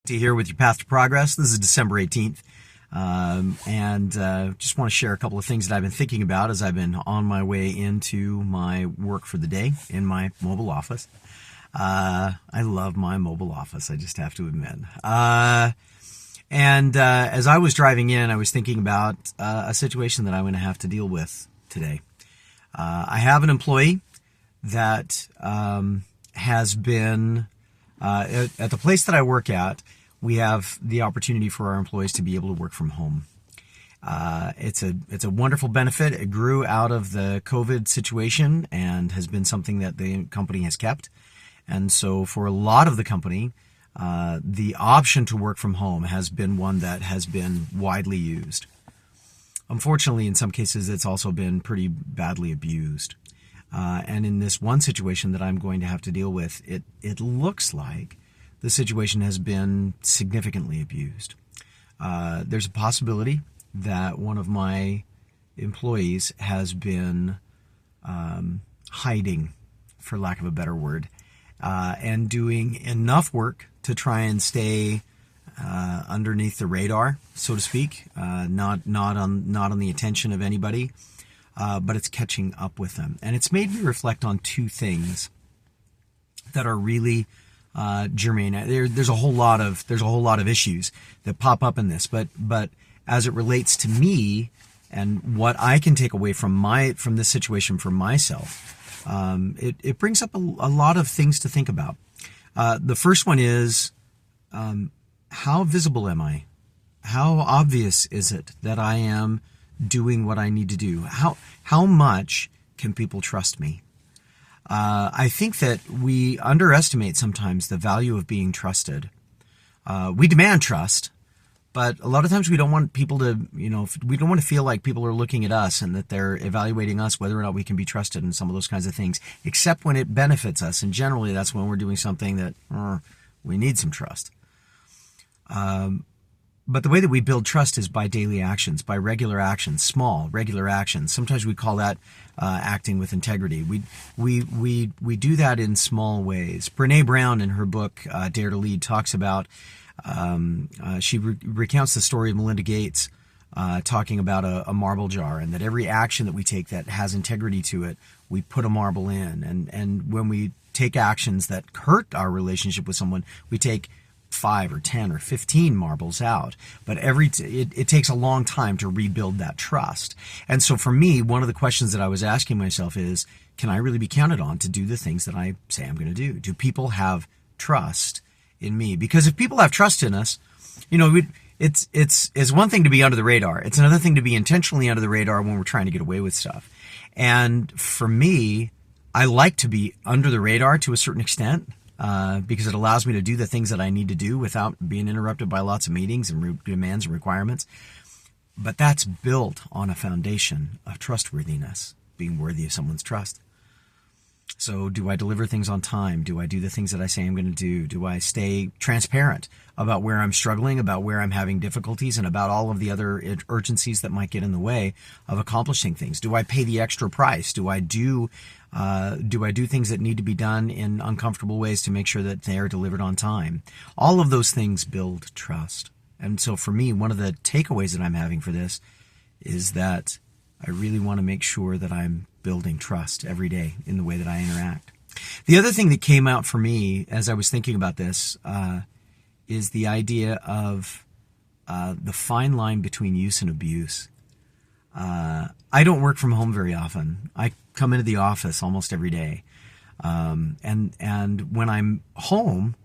Here with your Path to Progress. This is December 18th. And just want to share a couple of things that I've been thinking about as I've been on my way into my work for the day in my mobile office. I love my mobile office, I just have to admit. As I was driving in, I was thinking about a situation that I'm going to have to deal with today. I have an employee that has been at the place that I work at. We have the opportunity for our employees to be able to work from home. It's a wonderful benefit. It grew out of the COVID situation and has been something that the company has kept. And so for a lot of the company, the option to work from home has been one that has been widely used. Unfortunately, in some cases, it's also been pretty badly abused. And in this one situation that I'm going to have to deal with, it looks like the situation has been significantly abused. There's a possibility that one of my employees has been hiding, for lack of a better word, and doing enough work to try and stay underneath the radar, so to speak, not on the attention of anybody, but it's catching up with them. And it's made me reflect on two things that are really germane. There's a whole lot of issues that pop up in this, but as it relates to me and what I can take away from this situation for myself, it brings up a lot of things to think about. The first one is, how visible am I? How obvious is it that I am doing what I need to do? How much can people trust me? I think that we underestimate sometimes the value of being trusted. We demand trust, but a lot of times we don't want people to, we don't want to feel like people are looking at us and that they're evaluating us, whether or not we can be trusted and some of those kinds of things, except when it benefits us. And generally that's when we're doing something that we need some trust. But the way that we build trust is by daily actions, by regular actions, small, regular actions. Sometimes we call that acting with integrity. We do that in small ways. Brené Brown, in her book Dare to Lead, talks about, she recounts the story of Melinda Gates talking about a marble jar, and that every action that we take that has integrity to it, we put a marble in. And when we take actions that hurt our relationship with someone, we take 5 or 10 or 15 marbles out, but it takes a long time to rebuild that trust. And so for me, one of the questions that I was asking myself is, can I really be counted on to do the things that I say I'm going to do? Do people have trust in me? Because if people have trust in us, it's one thing to be under the radar. It's another thing to be intentionally under the radar when we're trying to get away with stuff. And for me, I like to be under the radar to a certain extent. Because it allows me to do the things that I need to do without being interrupted by lots of meetings and demands and requirements. But that's built on a foundation of trustworthiness, being worthy of someone's trust. So do I deliver things on time? Do I do the things that I say I'm going to do? Do I stay transparent about where I'm struggling, about where I'm having difficulties, and about all of the other urgencies that might get in the way of accomplishing things? Do I pay the extra price? Do I do things that need to be done in uncomfortable ways to make sure that they are delivered on time? All of those things build trust. And so for me, one of the takeaways that I'm having for this is that I really want to make sure that I'm building trust every day in the way that I interact. The other thing that came out for me as I was thinking about this is the idea of the fine line between use and abuse. I don't work from home very often. I come into the office almost every day. And when I'm home,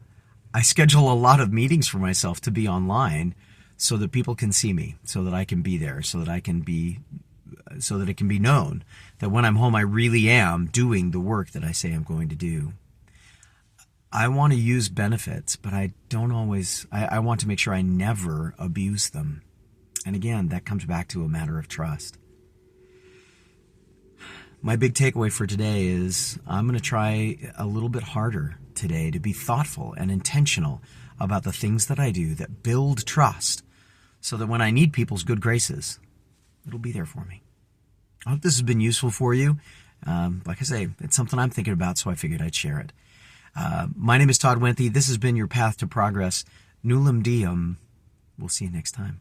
I schedule a lot of meetings for myself to be online so that people can see me, so that I can be there, so that it can be known that when I'm home, I really am doing the work that I say I'm going to do. I want to use benefits, but I don't always, I want to make sure I never abuse them. And again, that comes back to a matter of trust. My big takeaway for today is I'm going to try a little bit harder today to be thoughtful and intentional about the things that I do that build trust, so that when I need people's good graces, it'll be there for me. I hope this has been useful for you. Like I say, it's something I'm thinking about, so I figured I'd share it. My name is Todd Wenthe. This has been your Path to Progress. Nulum diem. We'll see you next time.